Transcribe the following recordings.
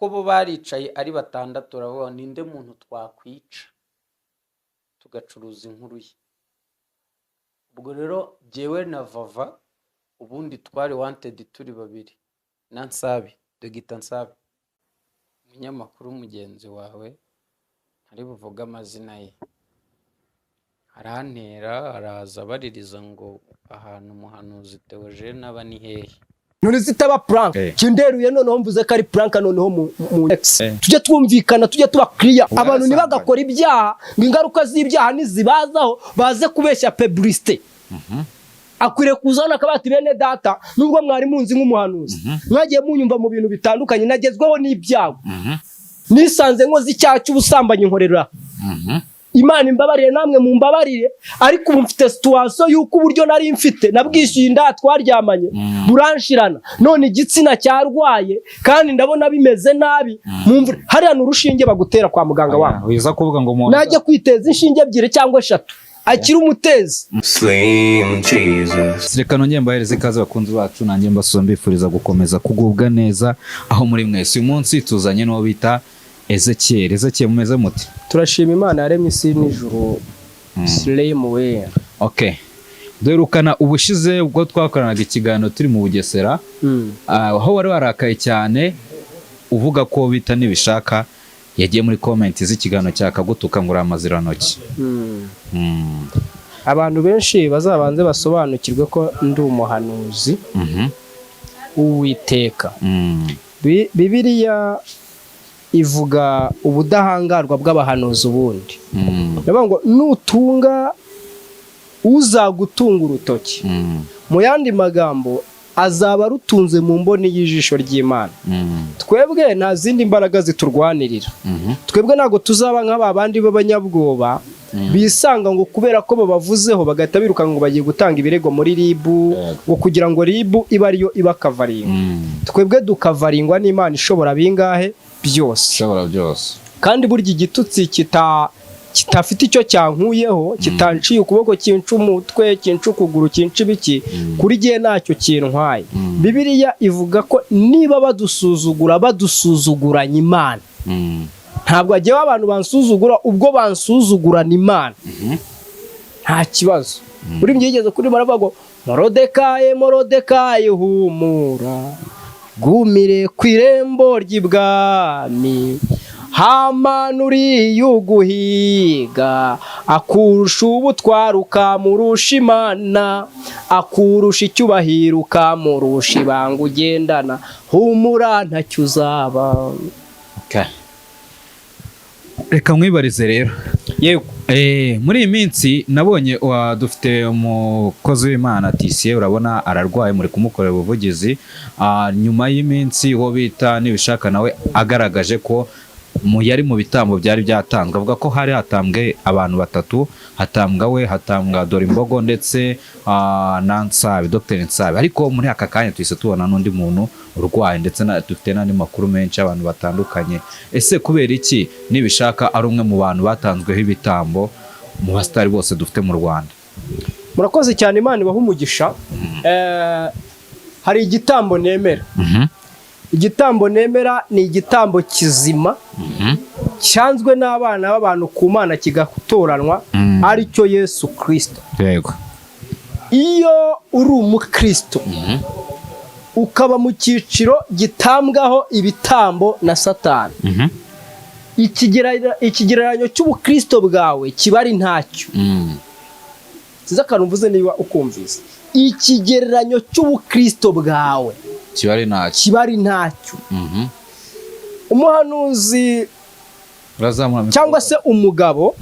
kuko bo baricaye ari batandatu, uravuga ninde muntu twakwica tugacuruza inkuru ye. Ubwo rero jyewe na Vava ubundi twari wanted turi babiri na Nsabi, Dogita Nsabi, umunyamakuru mugenzi wawe ari buvuga amazina ye, arantera araza baririza ngo ahantu umuhanuzi Theogene aba ni hehe. none zitaba prank kinderuye noneho mvuze ko ari prank noneho mu tujye twumvikana tujye tuba clear abantu nibagakora ibyaha ngo ingaruka z'ibyaha nizibazaho baze kubeshya publicité. Akwire kuzana kabati bene data nubwo mwari munzi nk'umuhanuzi mwagiye munyumva mu bintu bitandukanye nagezweho n'ibyago nisanze nkozi icyaha cy'ubusambanyi nkorera Imana imbabarire namwe mumbabarire, ariko ubu mfite situation yuko uburyo nari mfite nabwishyuye inda twaryamanye buranshirana none igitsina cyarwaye kandi ndabona bimeze nabi mumvure hariya n'urushinge bagutera kwa muganga wawe wiza kuvuga ngo umuntu najye kwiteza inshinge 2 cyangwa 3 akiri umutezi. Slim Jesus. Reka nongeye mbahereze ikaze bakunzi bacu, nanjye mbasombe gukomeza kugubwa neza aho muri mwese. Uyu munsi tuzanye n'uwo bita Ezekiel. Ezekiel mumeze muti? Turashima Imana yaremye isi n'ijuru. Slim we. Okay. Duherukana ubushize ubwo twakoranaga ikiganiro turi mu Bugesera. Aho wari warakaye cyane uvuga ko bita nibishaka yagiye muri comment z'ikiganiro cyakagutuka ngura amazirantoki. Abantu benshi bazabanze basobanukirwe ko ndi umuhanuzi Uwiteka. Bibiliya ivuga ubudahangarwa bw'abahanuzi ubundi. Ndavuga ngo nutunga uzagutunga urutoki. Mu yandi magambo azaba rutunze mu mboni y'ijisho ry'Imana. Twebwe nta zindi mbaraga ziturwanirira. Twebwe nago tuzaba nk'abandi b'abanyabwoba bisanga ngo kubera ko babavuzeho bagahita biruka ngo bagiye gutanga ibirego muri RIB ngo kugira ngo RIB iba ariyo ibakavaringa. Twebwe dukavaringwa n'Imana ishobora bingahe byose. Kandi burya igitutsi kitafite icyo cyankuyeho kitanciye ukuboko kincu umutwe kincu ukuguru kincu ibiki kuri gihe ntacyo kintwaye. Bibiliya ivuga ko niba badusuzuguranye Imana ntabwo agiye abantu bansuzugura ubwo bansuzugurana Imana nta kibazo. Muri byigeze kuri baravuga ngo Morodekayi humura gumire ku irembo ry'ibwami Hamani uriyuguhiga akurusha ubutwari ukamurusha Imana akurusha icyubahiro ukamurusha ibanga ugendana humura ntacyo uzaba. Reka mwibarize rero. Yego. Muri iyi minsi nabonye dufite umukozi w'Imana Tisiye, urabona ararwaye muri kumukorera ubuvugizi. Nyuma y'iminsi ho bita nibishaka nawe agaragaje ko yari mu bitambo byari byatanzwe. Avuga ko hari hatambwe abantu 3, hatambwa we, hatambwa Dorimbogo ndetse na Nsabi, Dr. Nsabi. Ariko muri aka kanya twise tubona n'undi muntu urwaye ndetse dufite n'andi makuru menshi abantu batandukanye. Ese kubera iki nibishaka ari umwe mu bantu batanzweho ibitambo mu bastari bose dufite mu Rwanda? Murakoze cyane, Imana ibaha umugisha. Hari igitambo nemera. Igitambo nemera ni igitambo kizima cyanzwe n'abana b'abantu ku Mana kigakutoranwa ari cyo Yesu Kristo. Yego. Iyo uri umukristo ukaba mu cyiciro gitambwaho ibitambo na Satani, ikigereranyo cy'ubukristo bwawe kiba ari ntacyo. Siza kanumvuze niba ukumvise ikigereranyo cy'ubukristo bwawe kiba ari ntacyo. Umuhanuzi cyangwa se umugabo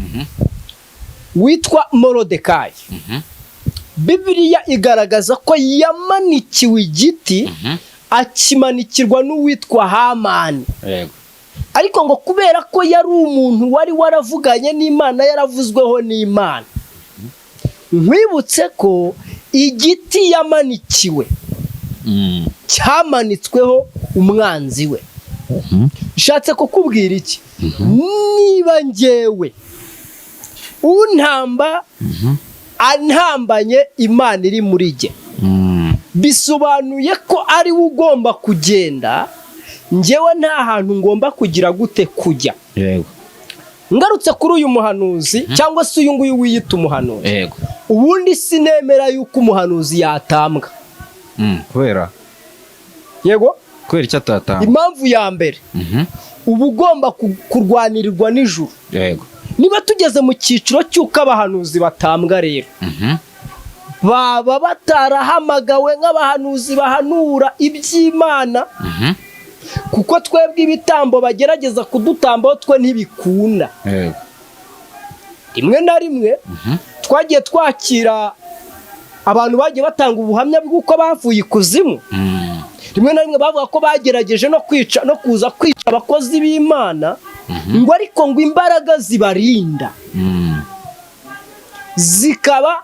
witwa Morodekayi, Bibiliya igaragaza ko yamanikiwe igiti akimanikirwa n'uwitwa Hamani. Ariko ngo kubera ko yari umuntu wari waravuganye n'Imana, yaravuzweho n'Imana, nkwibutse ko igiti yamanikiwe cyamanitsweho umwanzi we. Nshatse kukubwira iki? Niba njyewe untamba antambanye Imana iri muri jye, bisobanuye ko ari we ugomba kugenda njyewe nta hantu ngomba kugira gute kujya. yego Ngarutse kuri uyu muhanuzi cyangwa se uyu nguyu wiyita umuhanuzi, yego ubundi sinemera yuko umuhanuzi yatambwa. kubera Yego, kubera icyo atatanga. impamvu ya mbere uba ugomba kurwanirirwa n'ijuru. yego Niba tugeze mu cyiciro cy'uko abahanuzi batambwa rero, baba batarahamagawe nk'abahanuzi bahanura iby'Imana, kuko twebwe ibitambo bagerageza kudutambaho twe ntibikunda. yego Rimwe na rimwe twagiye twakira abantu bagiye batanga ubuhamya bw'uko bavuye ikuzimu. Rimwe na rimwe bavuga ko bagerageje no kwica no kuza kwica abakozi b'Imana, ngo ariko ngo imbaraga zibarinda zikaba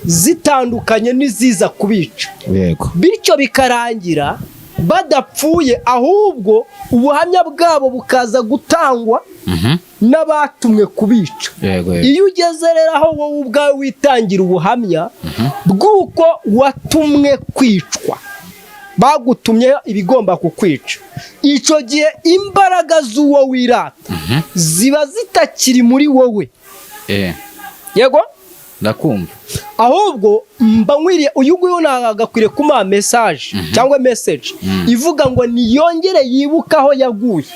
zitandukanye n'iziza kubica. yego Bityo bikarangira badapfuye, ahubwo ubuhamya bwabo bukaza gutangwa n'abatumwe kubica. yego Iyo ugeze rero aho wowe ubwawe witangira ubuhamya bw'uko watumwe kwicwa, bagutumye ibigomba kukwica, icyo gihe imbaraga z'uwo wirata ziba zitakiri muri wowe. Yego, ndakumva. ahubwo mba nkwiriye uyu nguyu nagakwiriye kumuha message cyangwa message ivuga ngo niyongere yibuka aho yaguye,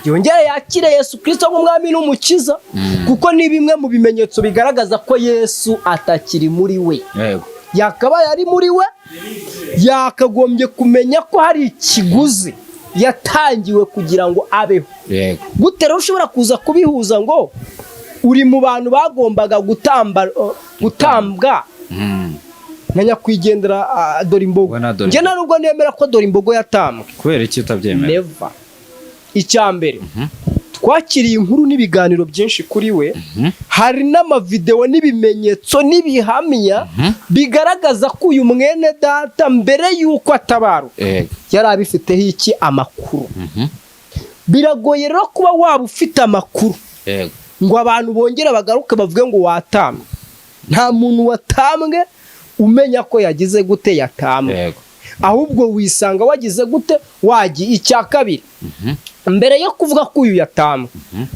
yongere yakire Yesu Kristo nk'umwami n'umukiza, kuko ni bimwe mu bimenyetso bigaragaza ko Yesu atakiri muri we. yego Yakabaye ari muri we, yakagombye kumenya ko hari ikiguzi yatangiwe kugira ngo abeho. yego Gute rero ushobora kuza kubihuza ngo uri mu bantu bagombaga gutambwa na nyakwigendera Dorimbogo? Njye na nubwo nemera ko Dorimbogo yatambwe. kubera iki utabyemera? Never. Icyambere, twakiriye inkuru n'ibiganiro byinshi kuri we, hari n'amavideo n'ibimenyetso n'ibihamya bigaragaza ko uyu mwene data mbere y'uko atabaruka yari abifiteho iki amakuru. Biragoye rero kuba waba ufite amakuru ngo abantu bongere bagaruke bavuge ngo watambwe. Nta muntu watambwe umenya ko yagize gute yatambwe, ahubwo wisanga wagize gute wagiye. Icya kabiri, mbere yo kuvuga ko uyu yatambwe,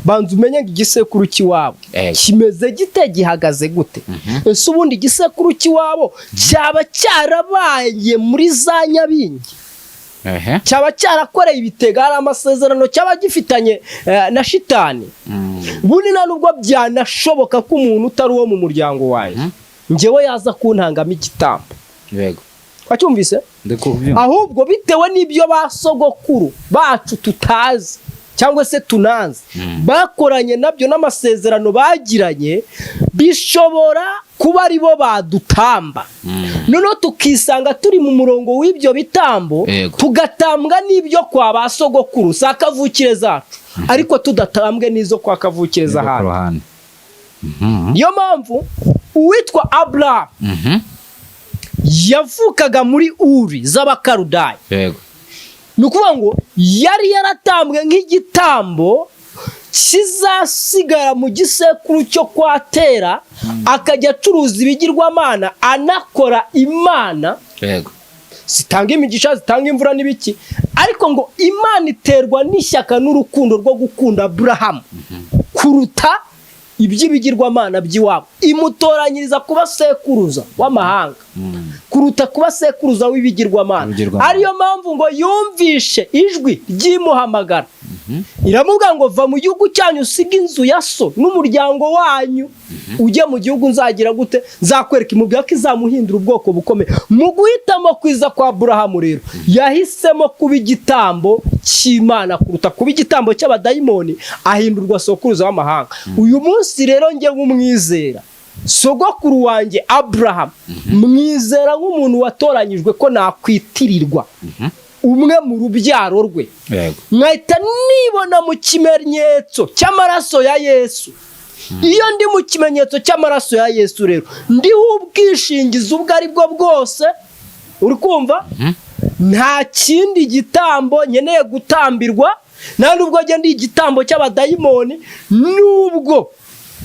banza umenye igisekuru cy'iwabo kimeze gite, gihagaze gute. Ese ubundi igisekuru cy'iwabo cyaba cyarabaye muri za Nyabingi, cyaba cyarakoreye ibitega, hari amasezerano cyaba gifitanye na shitani. Bundi na nubwo byanashoboka ko umuntu utari uwo mu muryango wanjye njyewe yaza kuntangamo igitambo. yego wacyumvise? Ahubwo bitewe n'ibyo basogokuru bacu tutazi cyangwa se tunazi bakoranye nabyo n'amasezerano bagiranye, bishobora kuba ari bo badutamba. Noneho tukisanga turi mu murongo w'ibyo bitambo, tugatambwa n'ibyo kwa basogokuru za kavukire zacu, ariko tudatambwe n'izo kwa kavukire z'ahandi. Niyo mpamvu uwitwa Abraham yavukaga muri Uri z'Abakarudayi. Ni ukuvuga ngo yari yaratambwe nk'igitambo kizasigara mu gisekuru cyo kwa Tera, akajya acuruza ibigirwamana, anakora imana zitanga imigisha, zitanga imvura n'ibiki, ariko ngo Imana iterwa n'ishyaka n'urukundo rwo gukunda Abraham kuruta iby'ibigirwamana by'iwabo, imutoranyiriza kuba sekuruza w'amahanga kuruta kuba sekuruza w'ibigirwamana. Ariyo mpamvu ngo yumvishe ijwi ry'imuhamagara, iramubwira ngo va mu gihugu cyanyu, usiga inzu ya so n'umuryango wanyu, ujye mu gihugu nzagira gute, nzakwereka. Imubwira ko izamuhindura ubwoko bukomeye. Mu guhitamo kwiza kwa Aburahamu rero yahisemo kuba igitambo cy'Imana kuruta kuba igitambo cy'abadayimoni, ahindurwa sokuruza w'amahanga. Uyu munsi rero njye nk'umwizera, sogokuru wanjye Abraham mwizera nk'umuntu watoranyijwe ko nakwitirirwa umwe mu rubyaro rwe, nkahita nibona mu kimenyetso cy'amaraso ya Yesu. Iyo ndi mu kimenyetso cy'amaraso ya Yesu rero ndiho ubwishingizi ubwo ari bwo bwose, uri kumva? Nta kindi gitambo nkeneye gutambirwa, nta nubwo njye ndi igitambo cy'abadayimoni, nubwo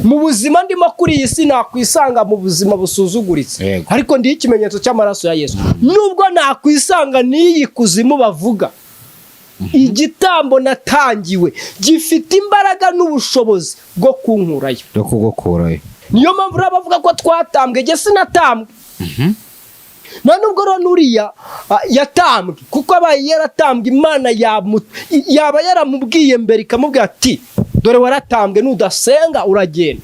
mu buzima ndimo kuri iyi si nakwisanga mu buzima busuzuguritse, ariko ndi ikimenyetso cy'amaraso ya Yesu. Nubwo nakwisanga n'iyi kuzimu bavuga, igitambo natangiwe gifite imbaraga n'ubushobozi bwo kunkurayo, bwo kugukurayo. niyo mpamvu bavuga ko twatambwe, jye sinatambwe. nta nubwo rero nuriya yatambwe, kuko abaye yaratambwe Imana yaba yaramubwiye mbere ikamubwira ati dore waratambwe, nudasenga uragenda.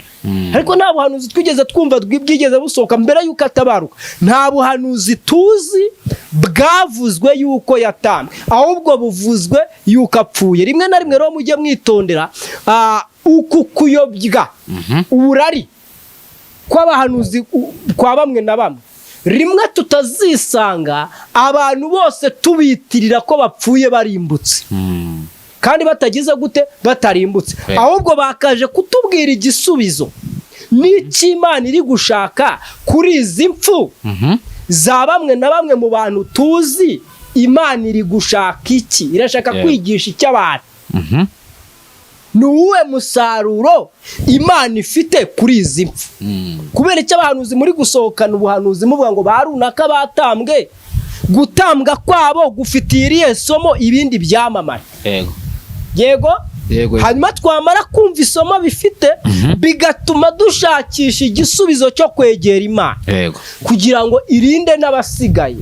ariko nta buhanuzi twigeze twumva bwigeze busohoka mbere yuko atabaruka. nta buhanuzi tuzi bwavuzwe yuko yatambwe, ahubwo buvuzwe yuko apfuye. rimwe na rimwe rero mujye mwitondera uku kuyobya uburari kw'abahanuzi kwa bamwe na bamwe. rimwe tutazisanga abantu bose tubitirira ko bapfuye barimbutse, kandi batagize gute, batarimbutse. ahubwo bakaje kutubwira igisubizo n'icy'Imana iri gushaka kuri izi mpfu za bamwe na bamwe mu bantu tuzi. Imana iri gushaka iki? Irashaka kwigisha icy'abantu. ni uwuhe musaruro Imana ifite kuri izi mpfu? kubera icyo abahanuzi muri gusohokana ubuhanuzi muvuga ngo barunaka batambwe, gutambwa kwabo gufitiye irihe somo ibindi byamamare? yego hanyuma twamara kumva isomo bifite bigatuma dushakisha igisubizo cyo kwegera Imana kugira ngo irinde n'abasigaye.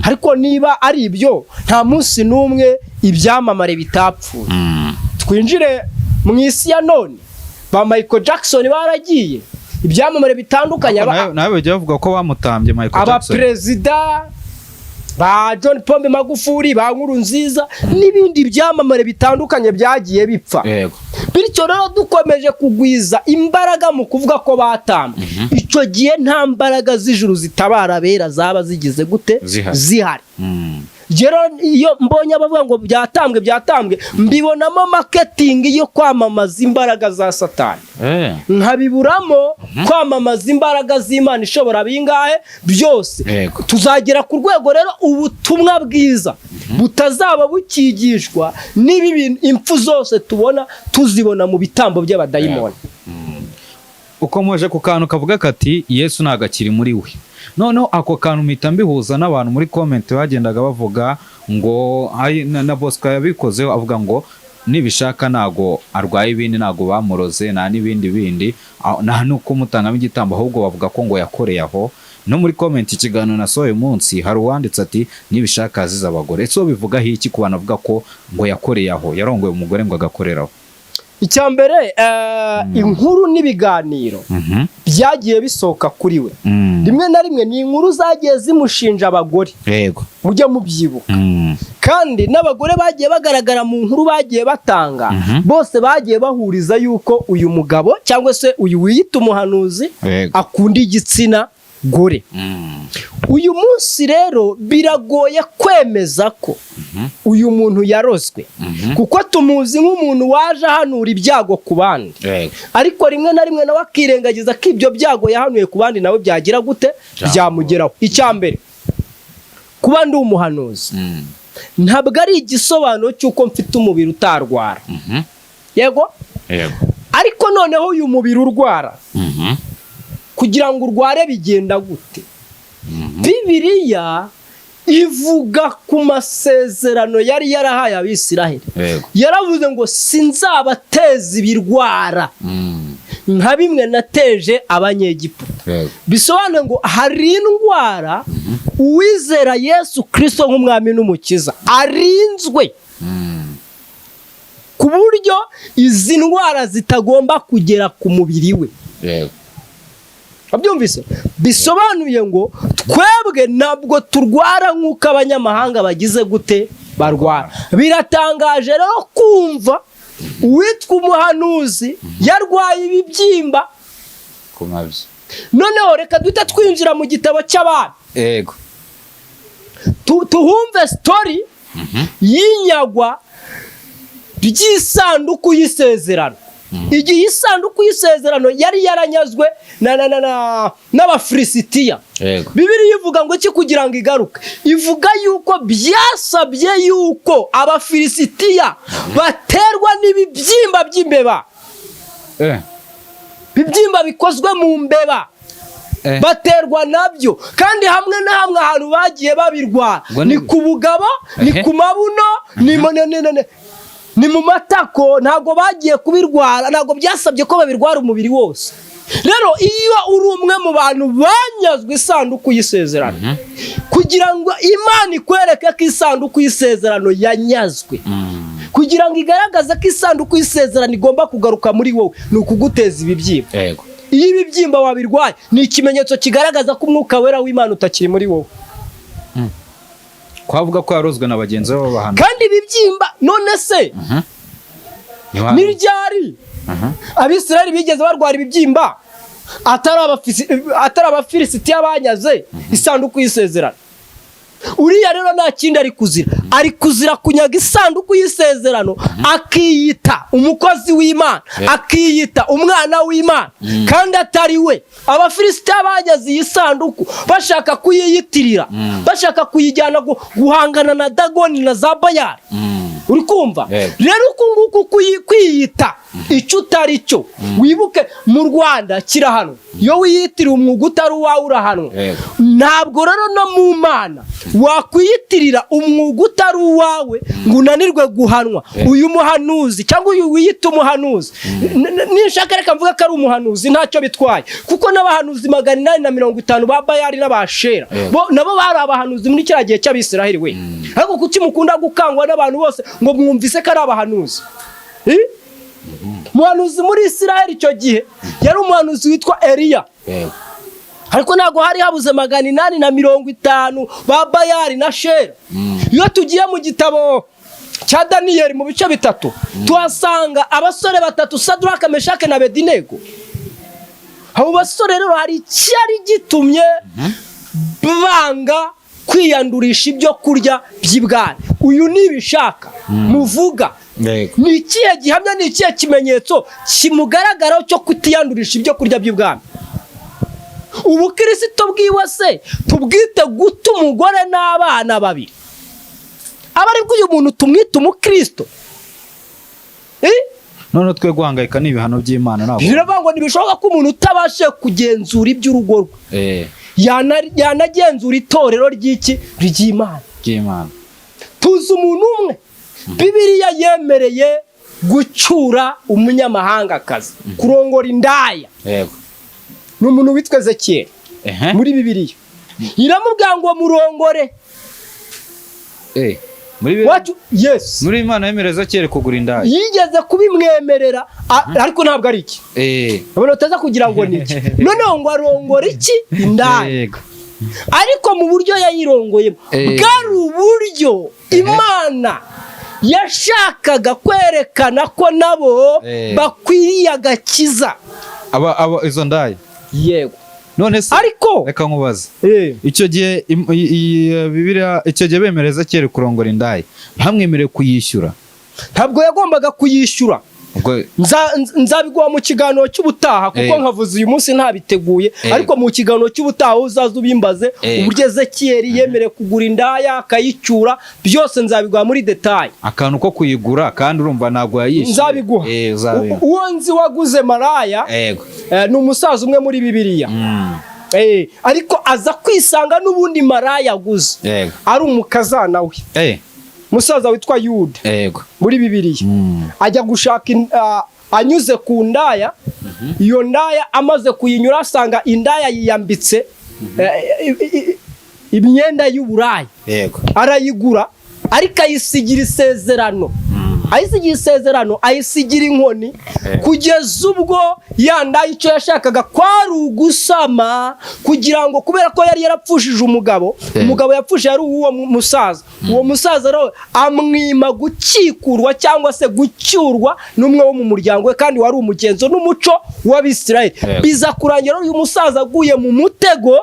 ariko niba ari ibyo, nta munsi n'umwe ibyamamare bitapfuye. twinjire mu isi ya none, ba Michael Jackson baragiye, ibyamamare bitandukanye, nawe bajya bavuga ko bamutambye Michael Jackson, abaperezida ba John Pombe Magufuli, ba Nkurunziza n'ibindi byamamare bitandukanye byagiye bipfa. bityo rero dukomeje kugwiza imbaraga mu kuvuga ko batambye, icyo gihe nta mbaraga z'ijuru zitabara abera zaba zigize gute, zihari. Jero iyo mbonye abavuga ngo byatambwe mbibonamo marketing yo kwamamaza imbaraga za Satani. nkabiburamo kwamamaza imbaraga z'Imana ishobora bingahe byose. tuzagera ku rwego rero ubutumwa bwiza butazaba bukigishwa n'ibi impfu zose tubona tuzibona mu bitambo by'abadayimoni. ukomeje ku kantu kavuga kati Yesu nagakiri muri we. noneho ako kantu mpita mbihuza n'abantu muri comment bagendaga bavuga ngo na Bosco yabikozeho, avuga ngo nibishaka nago arwaye ibindi, nago bamuroze nta n'ibindi bindi, nta nuko mutangamo igitambo, ahubwo bavuga ko ngo yakoreye aho. no muri comment ikiganiro nasohoye umunsi hari uwanditse ati nibishaka aziza abagore. so bivuga iki ku bantu bavuga ko ngo yakoreye aho, yarongoye umugore ngo agakoreraho? Icyambere inkuru n'ibiganiro byagiye bisohoka kuri we. rimwe na rimwe ni inkuru zagiye zimushinja abagore. mujye mubyibuka. kandi n'abagore bagiye bagaragara mu nkuru bagiye batanga, bose bagiye bahuriza yuko uyu mugabo cyangwa se uyu wiyita umuhanuzi akunda igitsina gore. uyu munsi rero biragoye kwemeza ko uyu muntu yarozwe, kuko tumuzi nk'umuntu waje ahanura ibyago ku bandi. ariko rimwe na rimwe nawe akirengagiza ko ibyo byago yahanuye ku bandi nawe byagira gute, byamugeraho. icyambere, kuba ndi umuhanuzi ntabwo ari igisobanuro cy'uko mfite umubiri utarwara. yego ariko noneho uyu mubiri urwara, kugira ngo urware bigenda gute? Bibiliya ivuga ku masezerano yari yarahaye Abisiraheli. yaravuze ngo sinzabateza ibirwara nka bimwe nateje Abanyegiputa. bisobanuye ngo hari indwara uwizera Yesu Kristo nk'umwami n'umukiza arinzwe, ku buryo izi ndwara zitagomba kugera ku mubiri we. Abyumvise? bisobanuye ngo twebwe ntabwo turwara nk'uko abanyamahanga bagize gute, barwara. biratangaje rero kumva uwitwa umuhanuzi yarwaye ibibyimba ku mabyi. noneho reka duhita twinjira mu gitabo cy'Abami. tuhumve story y'inyagwa ry'isanduku y'isezerano. igihe isanduku y'isezerano yari yaranyazwe n'Abafilisitiya. Bibiliya ivuga ngo iki kugira ngo igaruke? ivuga yuko byasabye yuko Abafilisitiya baterwa n'ibibyimba by'imbeba. bibyimba bikozwe mu mbeba. baterwa nabyo kandi hamwe na hamwe ahantu bagiye babirwara ni ku bugabo ni ku mabuno ni mu matako ntago bagiye kubirwara ntago byasabye ko babirwara umubiri wose rero iyo uri umwe mu bantu banyazwe isanduku y'isezerano kugira ngo Imana ikwereke ko isanduku y'isezerano yanyazwe kugira ngo igaragaze ko isanduku y'isezerano igomba kugaruka muri wowe ni ukuguteza ibibyimba yego iyo ibibyimba wabirwaye ni ikimenyetso kigaragaza ko umwuka wera w'Imana utakiri muri wowe kwavuga ko yarozwe na bagenzi babo bahana kandi ibibyimba none se ni ryari Abisirayeli bigeze barwara ibibyimba atari abafilisitiya banyaze isanduku y'isezerano uriya rero nta kindi ari kuzira kunyaga isanduku y'isezerano akiyita umukozi w'Imana akiyita umwana w'Imana kandi atari we abafilisitiya banyaze iyi sanduku bashaka kuyiyitirira bashaka kuyijyana guhangana na Dagoni na za Bayali uri kumva rero uku kwiyita icyo utari cyo wibuke mu Rwanda kirahano iyo wiyitiriye umwuga utari uwawe urahanwa ntabwo rero no mu Mana wakwiyitirira umwuga utari uwawe ngo unanirwe guhanwa uyu muhanuzi cyangwa uyu wiyita umuhanuzi nishaka reka mvuga ko ari umuhanuzi ntacyo bitwaye kuko n'abahanuzi 850 ba Bayali n'abashera nabo bari abahanuzi muri kiriya gihe cy'Abisirayeli we ariko kuki mukunda gukangwa n'abantu bose ngo mwumvise ko ari abahanuzi umuhanuzi muri Isirayeli icyo gihe yari umuhanuzi witwa Eliya ariko ntago hari habuze 850 ba Bayali na Shera iyo tugiye mu gitabo cya Daniyeli mu bice bitatu tuhasanga abasore batatu Sadraka Meshake na Abedinego abo basore rero hari cyari gitumye banga kwiyandurisha ibyo kurya by'ibwami uyu nibishaka muvuga ni ikihe gihamya ni ikihe kimenyetso kimugaragaraho cyo kutiyandurisha ibyo kurya by'ibwami ubukristo bwiwe se tubwite guta umugore n'abana babiri aba ari bwo uyu muntu tumwita umukristo none twe guhangayika n'ibihano by'Imana nabo biravuga ngo ntibishoboka ko umuntu utabashe kugenzura iby'urugo rwe yanagenzura itorero ry'Imana tuzi umuntu umwe Bibiliya yemereye gucyura umunyamahangakazi kurongora indaya ni umuntu witwa Ezekiyeli muri Bibiliya iramubwira ngo murongore muri Imana yemereza Ezekiyeli kugura indaya yigeze kubimwemerera ariko ntabwo ari iki abantu utaza kugira ngo ni iki noneho ngo arongore iki indaya ariko mu buryo yayirongoyemo bwari uburyo Imana yashakaga kwerekana ko nabo bakwiriye agakiza izo ndaya yego none se ariko reka nkubaza icyo gihe Bibiliya icyo gihe bemereza Ezekiyeli kurongora indaya ntamwemereye kuyishyura ntabwo yagombaga kuyishyura nzabiguha mu kiganiro cy'ubutaha kuko nkavuze uyu munsi ntabiteguye ariko mu kiganiro cy'ubutaha uzaza ubimbaze uburyo Ezekiyeli yemereye kugura indaya akayicyura byose nzabiguha muri detail akantu ko kuyigura kandi urumva ntabwo yayishyuye nzabiguha uwo nzi waguze maraya ni umusaza umwe muri Bibiliya ariko aza kwisanga n'ubundi maraya aguze ari umukazana we musaza witwa Yuda muri Bibiliya ajya gushaka anyuze ku ndaya iyo ndaya amaze kuyinyura asanga indaya yiyambitse imyenda y'uburaya arayigura ariko ayisigira isezerano ayisigira inkoni kugeza ubwo yanda icyo yashakaga kwari ugusama kugira ngo kubera ko yari yarapfushije umugabo yapfushije ari uwo musaza uwo musaza rero amwima gukikurwa cyangwa se gucyurwa n'umwe wo mu muryango we kandi wari umugenzo n'umuco w'Abisirayeli biza kurangira uyu musaza aguye mu mutego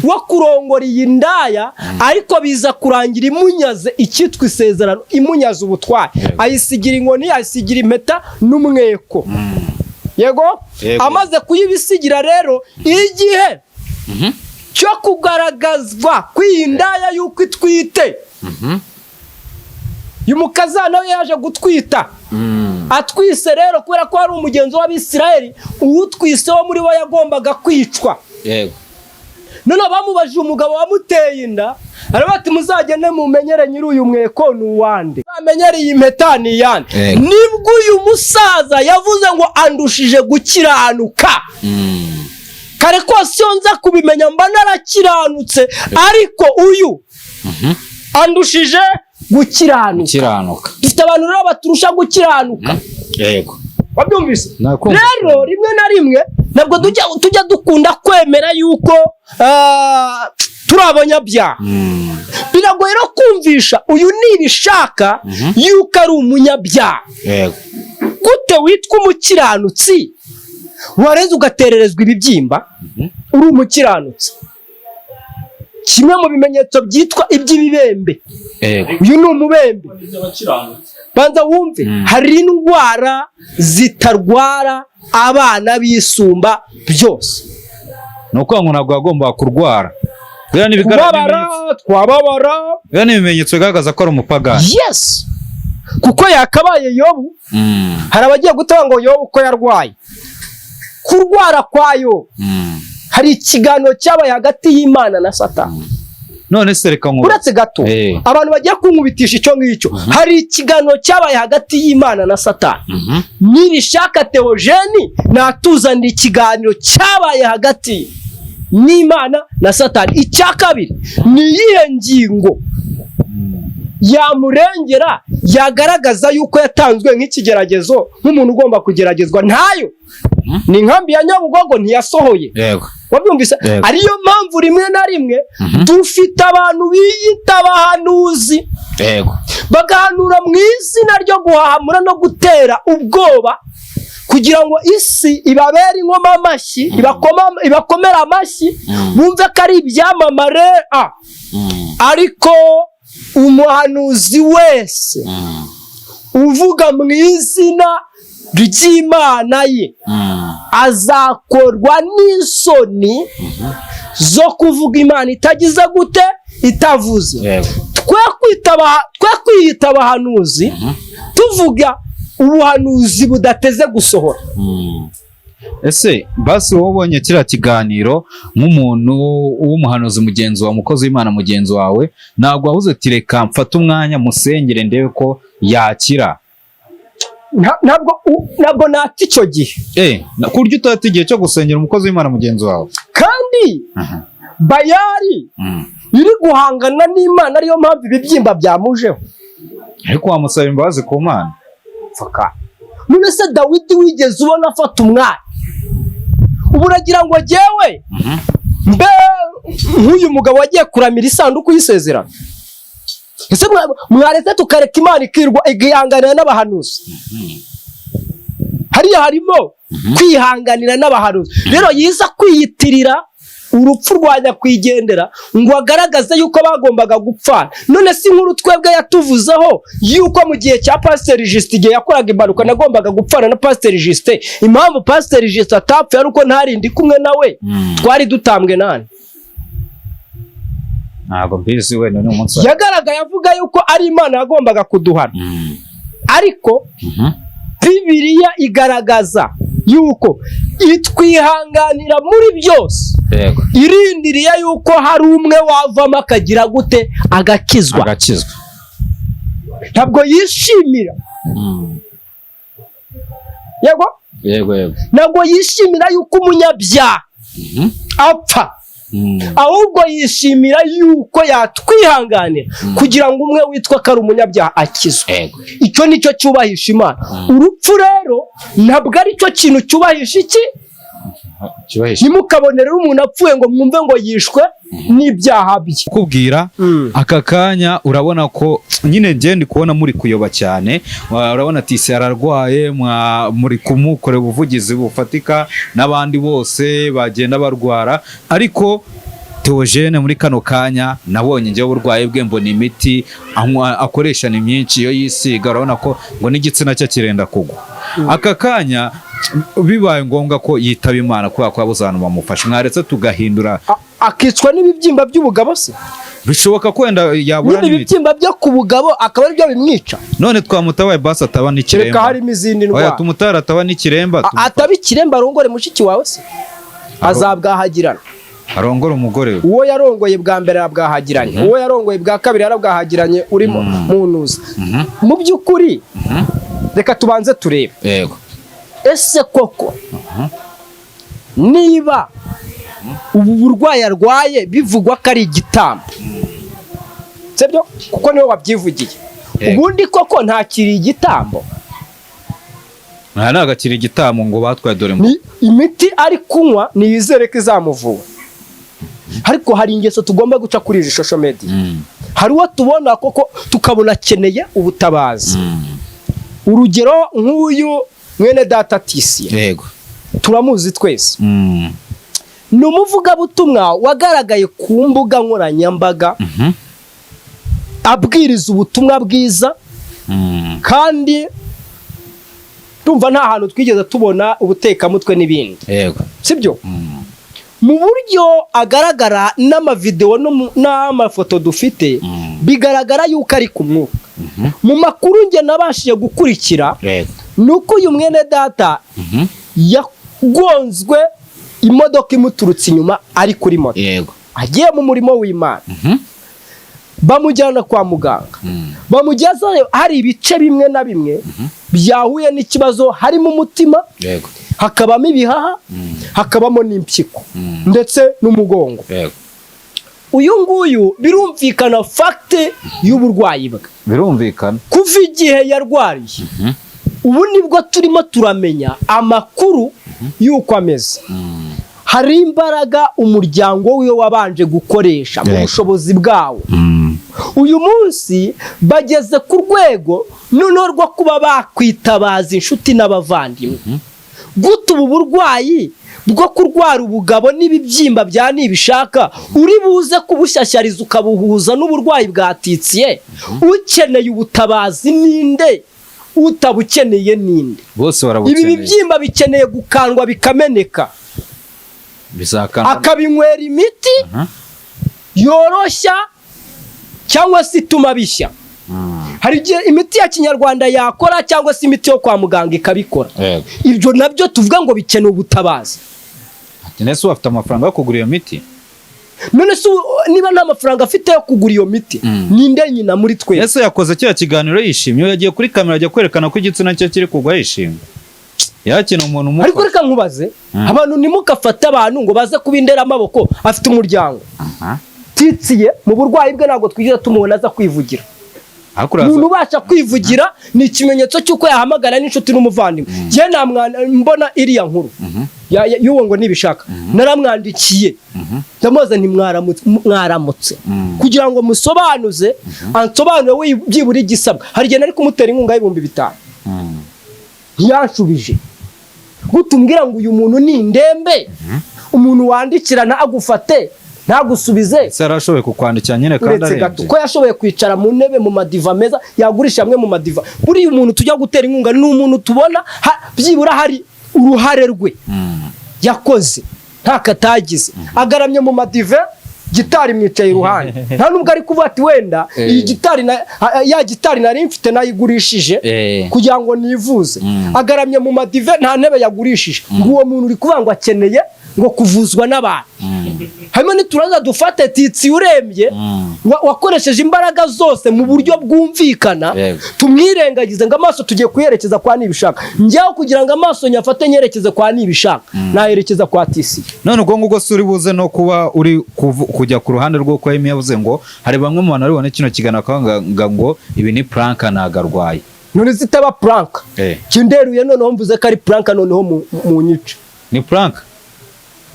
wo kurongora iyi ndaya ariko biza kurangira imunyaze icyitwa isezerano imunyaze ubutwari ayisigira inkoni ayisigira impeta n'umweko yego amaze kuyibisigira rero igihe cyo kugaragazwa kw'indaya yuko itwite umukazana we yaje gutwita atwise rero kubera ko ari umugenzo w'Abisirayeli uwutwise wo muri bo yagombaga kwicwa none bamubajije umugabo wamuteye inda aravuga ati muzagende mumenyere nyiri uyu mweko ni uwande, bamenyere iyi mpeta ni iyande. Nibwo uyu musaza yavuze ngo andushije gukiranuka. Kare kose iyo nza kubimenya mba narakiranutse, ariko uyu andushije gukiranuka. Dufite abantu rero baturusha gukiranuka. Yego. Wabyumvise? Rero rimwe na rimwe ntabwo tujya dukunda kwemera yuko turi abanyabyaha. Biragoye rero kumvisha uyu nibishaka yuko ari umunyabyaha. Yego. Gute witwa umukiranutsi wareze ugatererezwa ibibyimba uri umukiranutsi? Kimwe mu bimenyetso byitwa iby'ibibembe. Uyu ni umubembe. Banza wumve, hari indwara zitarwara abana bisumba byose. Nuko ngo ntabwo agomba kurwara. Twababara. Bya ni ibimenyetso bigaragaza ko ari umupagani. Yes. Kuko yakabaye Yobu. Hari abagiye gutanga ngo Yobu ko yarwaye. Kurwara kwa Yobu. Hari ikiganiro cyabaye hagati y'Imana na Satani. None se reka ngo uretse gato abantu bagiye kunkubitisha icyo ngicyo. Hari ikiganiro cyabaye hagati y'Imana na Satani. Nibishaka Theogene natuzanira ikiganiro cyabaye hagati n'Imana na Satani. Icya kabiri ni iyihe ngingo yamurengera yagaragaza yuko yatanzwe nk'ikigeragezo nk'umuntu ugomba kugeragezwa? Ntayo. Ni inkambi ya Nyabugogo ntiyasohoye. Yego. Wabyumvise? Ariyo mpamvu rimwe na rimwe dufite abantu biyita abahanuzi. Yego. Bagahanura mu izina ryo guhahamura no gutera ubwoba kugira ngo isi ibabere inkoma amashyi, ibakomera amashyi, bumve ko ari ibyamamare. Ariko umuhanuzi wese uvuga mu izina ry'Imana ye azakorwa n'isoni zo kuvuga Imana itagize gute, itavuze. Twe kwiyita abahanuzi tuvuga ubuhanuzi budateze gusohora. Ese basi wowe ubonye kiriya kiganiro nk'umuntu w'umuhanuzi mugenzi wawe, umukozi w'Imana mugenzi wawe, ntabwo wabuze ati reka mfate umwanya musengere ndebe ko yakira? Ntabwo nata icyo gihe. Kurya utata igihe cyo gusengera umukozi w'Imana mugenzi wawe? Kandi Bayali iri guhangana n'Imana, ariyo mpamvu ibibyimba byamujeho. Ariko wamusaba imbabazi ku Mana? None se Dawidi wigeze ubona afata umwanya? Ubu uragira ngo jyewe mbe nk'uyu mugabo wagiye kuramira isanduku y'isezerano? Ese mwaretse tukareka Imana ikihanganira n'abahanuzi? Hariya harimo kwihanganira n'abahanuzi. Rero yiza kwiyitirira urupfu rwa nyakwigendera ngo agaragaze yuko bagombaga gupfana. None si nkuru twebwe yatuvuzeho yuko mu gihe cya Pasteur Justin igihe yakoraga impanuka nagombaga gupfana na Pasteur Justin. Impamvu Pasteur Justin atapfuye ari uko ntarindi kumwe nawe, twari dutambwe nani? Ntabwo mbizi we. None umunsi yagaragaye avuga yuko ari Imana yagombaga kuduhana. Ariko Bibiliya igaragaza yuko itwihanganira muri byose. Yego. Irindiriye yuko hari umwe wavamo akagira gute, agakizwa. Ntabwo yishimira. Yego. Ntabwo yishimira yuko umunyabyaha apfa. Ahubwo yishimira yuko yatwihanganira kugira ngo umwe witwa ko ari umunyabyaha akizwe. Icyo nicyo cyubahisha Imana. Urupfu rero ntabwo ari cyo kintu cyubahisha iki. Nimukabonera umuntu apfuye ngo mwumve ngo yishwe n'ibyaha bye. Kubwira aka kanya urabona ko nyine ndi kubona muri kuyoba cyane. Urabona ati se ararwaye, muri kumukorera ubuvugizi bufatika n'abandi bose bagenda barwara, ariko Theogene muri kano kanya nabonye njye uburwayi bwe mbona imiti akoresha ni myinshi yo yisiga. Urabona ko ngo n'igitsina cye kirenda kugwa. Aka kanya bibaye ngombwa ko yitaba Imana kubera ko abuzana bamufasha, mwaretse tugahindura akicwa n'ibibyimba by'ubugabo se? Bishoboka ko wenda yabura n'ibibyimba byo ku bugabo akaba ari byo bimwica. None twamutabaye basi ataba n'ikiremba. Reka harimo izindi ndwara. Oya tumutara ataba n'ikiremba. Ataba ikiremba arongore mushiki wawe se azabwahagirana. arongora umugore we. uwo yarongoye bwa mbere arabwahagiranye, uwo yarongoye bwa kabiri arabwahagiranye uri mu ntuza. Mu by'ukuri reka tubanze turebe, yego, ese koko niba ubu burwayi arwaye bivugwa ko ari igitambo, sibyo? Kuko niwe wabyivugiye. Ubundi koko ntakiri igitambo, nta nagakira igitambo ngo batwaye dore ni imiti ari kunywa niyizere ko izamuvura. Ariko hari ingeso tugomba guca kuri izi social media. Hari uwo tubona koko tukabona akeneye ubutabazi. Urugero nk'uyu mwene data Tisiye, yego, turamuzi twese. Ni umuvugabutumwa wagaragaye ku mbuga nkoranyambaga abwiriza ubutumwa bwiza, kandi tumva nta hantu twigeze tubona ubutekamutwe n'ibindi, yego, sibyo? Mu buryo agaragara n'amavideo n'amafoto dufite, bigaragara yuko ari ku mwuka. Mu makuru nge nabashije gukurikira, nuko uyu mwene data yagonzwe imodoka imuturutse inyuma ari kuri moto, yego, agiye mu murimo w'Imana. Bamujyana kwa muganga, bamugezayo hari ibice bimwe na bimwe byahuye n'ikibazo, harimo umutima, yego, hakabamo ibihaha, hakabamo n'impyiko ndetse n'umugongo. Uyu nguyu birumvikana fakte y'uburwayi bwe, birumvikana kuva igihe yarwariye. Ubu nibwo turimo turamenya amakuru y'uko ameze. Hari imbaraga umuryango we wabanje gukoresha mu bushobozi bwawo. Uyu munsi bageze ku rwego noneho rwo kuba bakwitabaza inshuti n'abavandimwe. Guta ubu burwayi bwo kurwara ubugabo n'ibibyimba bya nibishaka uri buze kubushyashyariza ukabuhuza n'uburwayi bwa Tisiye. Ukeneye ubutabazi ninde? Utabukeneye ninde? Bose barabukeneye. Ibi bibyimba bikeneye gukandwa bikameneka, akabinywera imiti yoroshya cyangwa se ituma bishya. Hari igihe imiti ya kinyarwanda yakora cyangwa se imiti yo kwa muganga ikabikora. Ibyo nabyo tuvuga ngo bikeneye ubutabazi. Nese afite amafaranga yo kugura iyo miti? None se niba nta mafaranga afite yo kugura iyo miti, ninde nyina muri twe? Ese yakoze cya kiganiro yishimye, yagiye kuri kamera ajya kwerekana ko igitsina cye kiri kugwa yishimye. Yakina umuntu umufasha. Ariko reka nkubaze, abantu nimukafata abantu ngo baze kubindera amaboko, afite umuryango. Tisiye mu burwayi bwe ntabwo twigira tumubona aza kwivugira. Umuntu ubasha kwivugira ni ikimenyetso cy'uko yahamagara n'inshuti n'umuvandimwe. Je mbona iriya nkuru y'uwo ngo nibishaka, naramwandikiye ndamubaza nti mwaramutse kugira ngo musobanuze, ansobanure byibura igisabwa. Hari igihe nari kumutera inkunga y'5,000. Ntiyashubije. Gutumbwira ngo uyu muntu ni indembe, umuntu wandikirana agufate ntagusubize. Sarashoboye kukwandikira nyine kandi arembye. Ko yashoboye kwicara mu ntebe mu madiva meza, yagurisha amwe mu madiva. Buri umuntu tujya gutera inkunga ni umuntu tubona byibura hari uruhare rwe yakoze nta katagize. Agaramye mu madiva, gitari mwicaye iruhande, nta nubwo ari kuvuga ati wenda iyi gitari ya gitari nari mfite nayigurishije kugira ngo nivuze. Agaramye mu madiva, nta ntebe yagurishije. Uwo muntu uri kuvuga ngo akeneye ngo kuvuzwa n'abantu. Hanyuma nituraza dufate Tisiye urembye, wakoresheje imbaraga zose mu buryo bwumvikana, tumwirengagize ngo amaso tugiye kuyerekeza kwa nibishaka. Njyaho kugira ngo amaso nyafate nyerekeze kwa nibishaka, nayerekeza kwa Tisiye. None ubwo ngubwo suri buze no kuba uri kujya ku ruhande rwo kwa Emi yavuze ngo hari bamwe mu bantu aribone kino kigana akanga ngo ibi ni prank nagarwaye. None zitaba prank. Kinderuye noneho mvuze ko ari prank noneho mu nyice. Ni prank.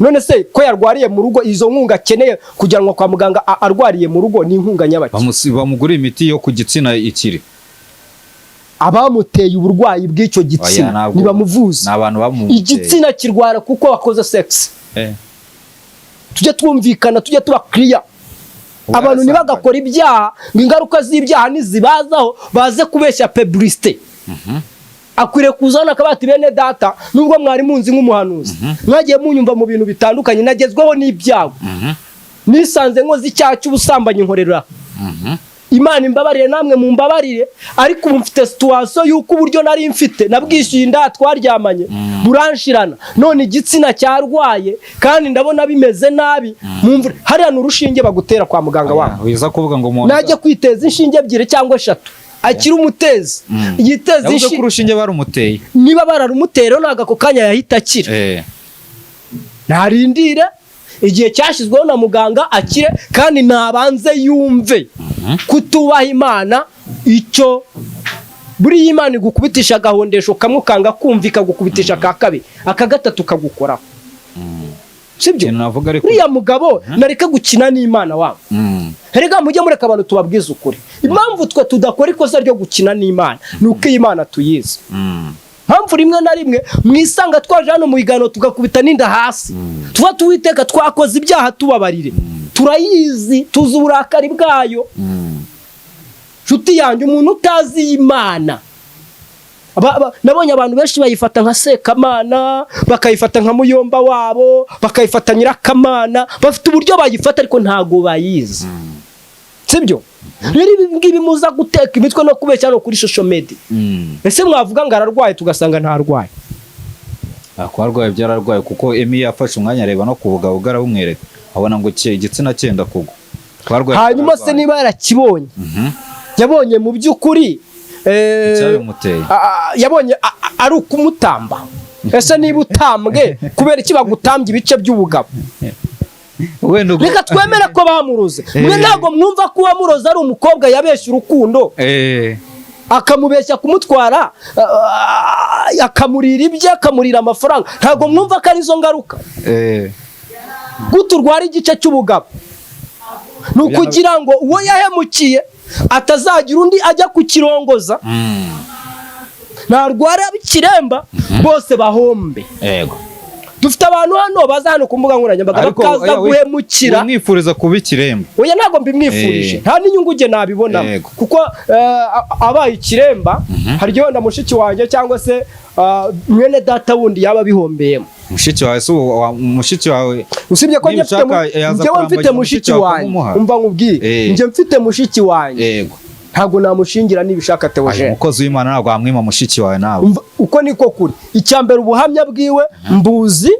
None se ko yarwariye mu rugo, izo nkunga akeneye kujyanwa kwa muganga arwariye mu rugo ni inkunga nyabaki? Bamugura imiti yo ku gitsina ikiri. Abamuteye uburwayi bw'icyo gitsina nibamuvuze. N'abantu bamuteye. Igitsina kirwara kuko wakoze sex. Tujye twumvikana, tujye tuba clear. Abantu nibagakora ibyaha, ingaruka z'ibyaha nizibazaho baze kubeshya publicité. Akwiriye kuzana akabati bene data, nubwo mwari munzi nk'umuhanuzi, mwagiye munyumva mu bintu bitandukanye, nagezweho n'ibyago. Nisanze nkoze icyaha cy'ubusambanyi nkorera. Imana imbabarire namwe mumbabarire, ariko ubu mfite situation yuko uburyo nari mfite nabwishyuye inda twaryamanye buranshirana, none igitsina cyarwaye kandi ndabona bimeze nabi. Mumvure hariya n'urushinge bagutera kwa muganga wawe, wiza kuvuga ngo umuntu najye kwiteza inshinge 2 cyangwa 3 akiri umutezi yiteza inshinge, urushinge barumuteye, niba bararumutera naga ako kanya yahita akira. Ntarindire igihe cyashyizweho na muganga akire, kandi nabanze yumve kutubaha Imana icyo buri Imana igukubitisha gahondesho kamwe ukanga kumvika gukubitisha ka kabiri aka gatatu kagukoraho. Sibyo uriya mugabo nareka gukina n'Imana wawe. Herega mujye mureka abantu tubabwiza ukuri. Impamvu twe tudakora ikosa ryo gukina n'Imana nuko Imana tuyizi. Mpamvu rimwe na rimwe mwisanga twaje hano mu igano tugakubita n'inda hasi, tuba tuwiteka twakoze ibyaha tubabarire, turayizi tuzi uburakari bwayo. Nshuti yanjye umuntu utazi Imana, nabonye abantu benshi bayifata nka Sekamana, bakayifata nka muyomba wabo, bakayifata Nyirakamana, bafite uburyo bayifata ariko ntago bayizi. Sibyo? Rero ibi ngibi muza guteka imitwe no kubeshya no kuri social media. Ese mwavuga ngo ararwaye tugasanga ntarwaye. Akwarwaye byararwaye kuko Emi yafashe umwanya areba no kubugabo bumwereka, abona ngo igitsina cyenda kugwa. Hanyuma se niba yarakibonye, yabonye mu by'ukuri yabonye ari ukumutamba. Ese niba utambwe kubera iki bagutambye ibice by'ubugabo? Reka twemere ko bamuroze. Mwe ntago mwumva ko wamuroze ari umukobwa yabeshya urukundo, akamubeshya kumutwara, akamurira ibye, akamurira amafaranga. Ntago mwumva ko ari zo ngaruka. Guturwara igice cy'ubugabo nukugira ngo uwo yahemukiye atazagira undi ajya kukirongoza, ntarwara bikiremba, bose bahombe. Dufite abantu hano baza hano ku mbuga nkoranyambaga bakaza guhemukira. Mwifuriza kuba ikiremba? Oya ntago mbimwifurije, nta n'inyungu nge nabibona, kuko abaye ikiremba hari gihe wenda mushiki wanjye cyangwa se mwene data wundi yaba bihombeyemo. Mushiki wawe mushiki wawe usibye ko njye mfite mushiki wanjye, umva nkubwiye, njye mfite mushiki wanjye, ntago namushingira nibishaka Theogene. Umukozi w'Imana ntago amwima mushiki wawe nawe. Uko niko kuri. Icyambere ubuhamya bwiwe mbuzi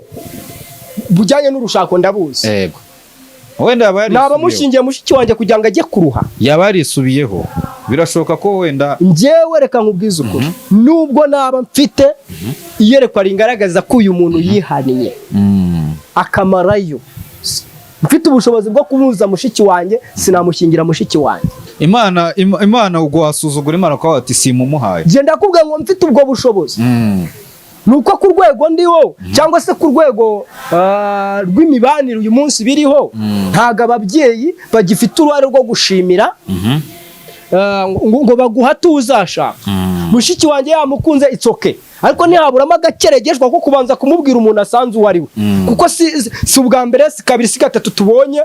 bujyanye n'urushako ndabuzi. Yego. Wenda yabari nabamushingiye mushiki wanjye kugira ngo ajye kuruha. Yabarisubiyeho. Birashoboka ko wenda njyewe reka nkubwize ukuri, nubwo naba mfite iyerekwa ringaragaza ko uyu muntu yihaniye akamarayo, mfite ubushobozi bwo kubuza mushiki wanjye, sinamushingira mushiki wanjye. Imana ubwo wasuzugura Imana kwa ati simumuhaye. Genda kubwa ngo mfite ubwo bushobozi. Nuko ku rwego ndiho cyangwa se ku rwego rw'imibanire uyu munsi biriho, ntago ababyeyi bagifite uruhare rwo gushimira ngo baguha tuzashaka. Mushiki wanjye yamukunze itsoke, ariko ntihaburamo agakeregeshwa ko kubanza kumubwira umuntu asanze uwo ari we, kuko si ubwa mbere, si kabiri, si gatatu tubonye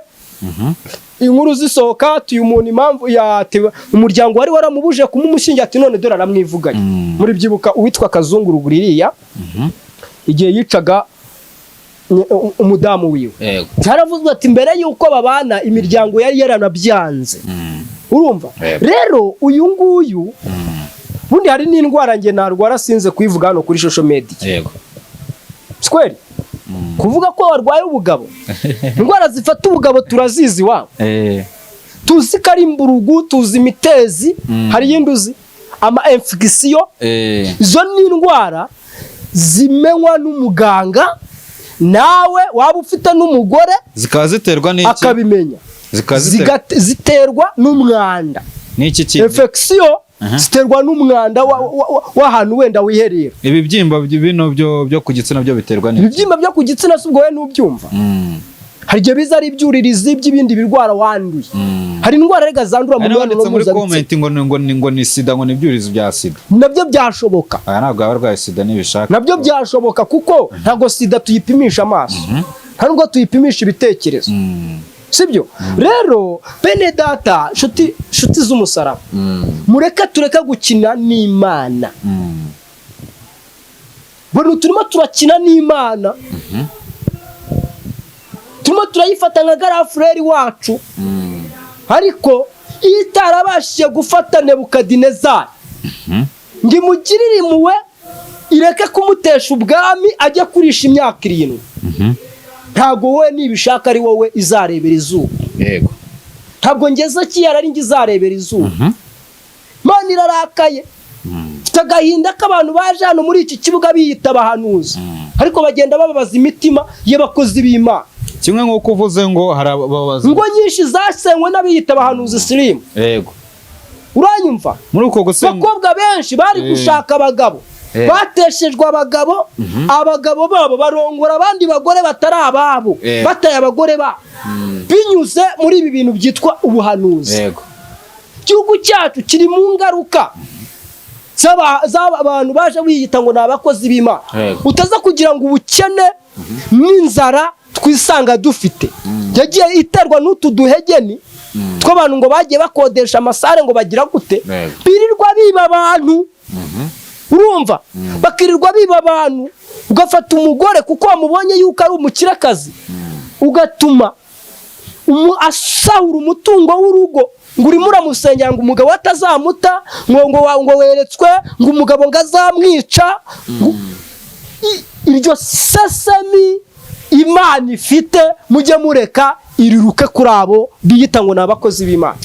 inkuru zisohoka tuyu umuntu impamvu yatewe umuryango wari waramubuje kumumushingira ati none dore aramwivuganye. Muri byibuka uwitwa Kazungu Ruguririya igihe yicaga umudamu wiwe, cyaravuzwe ati mbere yuko babana imiryango yari yaranabyanze. Urumva? Rero uyu nguyu bundi hari n'indwara nge narwara sinze kuyivuga hano kuri social media. Yego. Square kuvuga ko warwaye ubugabo. Indwara zifata ubugabo turazizi wabo. Tuzi karimburugu, tuzi imitezi, hari yinduzi ama infection. Izo ni indwara zimenywa n'umuganga, nawe waba ufite n'umugore zikaziterwa n'iki akabimenya. Ziterwa n'umwanda. N'iki kintu? Infection ziterwa n'umwanda w'ahantu wenda wiherera. Ibibyimba bino byo ku gitsina byo biterwa n'iki? Ibibyimba byo ku gitsina subwo we n'ubyumva. Hari gihe biza ari ibyuririzi by'ibindi birwara wanduye. Hari indwara rega zandura mu mibonano mpuzabitsina. Muri comment ngo ni sida, ngo ni ibyuririzi bya sida. Nabyo byashoboka. Aya ntabwo abarwaye sida nibishaka. Nabyo byashoboka kuko ntago sida tuyipimisha amaso, ntabwo tuyipimisha ibitekerezo. Sibyo? Rero bene data, shuti z'umusaraba, mureka tureka gukina n'Imana. Buri turimo turakina n'Imana, turimo turayifata nka garafureri wacu, ariko itarabashije gufata Nebukadinezari ngo imugirire impuhwe ireke kumutesha ubwami ajya kurisha imyaka 7. Ntabwo wowe nibishaka ari wowe izarebera izuba. Yego. Ntabwo ngeze kiyara ari ngi izarebera izuba. Mana irarakaye. Tagahinda k'abantu baje hano muri iki kibuga biyita abahanuzi. Ariko bagenda bababaza imitima y'abakozi b'Imana. Kimwe nk'uko uvuze ngo harababaza ngo nyinshi zasenywe n'abiyita abahanuzi sirimu. Yego. Uranyumva? Muri uko gusenga bakobwa benshi bari gushaka abagabo. Bateshejwe abagabo, abagabo babo barongora abandi bagore batari ababo, bataye abagore ba binyuze muri ibi bintu byitwa ubuhanuzi. Yego. Igihugu cyacu kiri mu ngaruka z'abantu baje biyita ngo n'abakozi b'Imana. Utaza kugira ngo ubukene n'inzara twisanga dufite yagiye iterwa n'utu duhegeni tw'abantu ngo bagiye bakodesha amasare ngo bagira gute birirwa biba abantu. Urumva bakirirwa biba abantu, ugafata umugore kuko wamubonye yuko ari umukirakazi ugatuma asahura umutungo w'urugo ngo urimo uramusengera ngo umugabo atazamuta ngo weretswe ngo umugabo ngo azamwica. Iryo sesemi Imana ifite mujye mureka iriruke kuri abo biyita ngo n'abakozi b'Imana.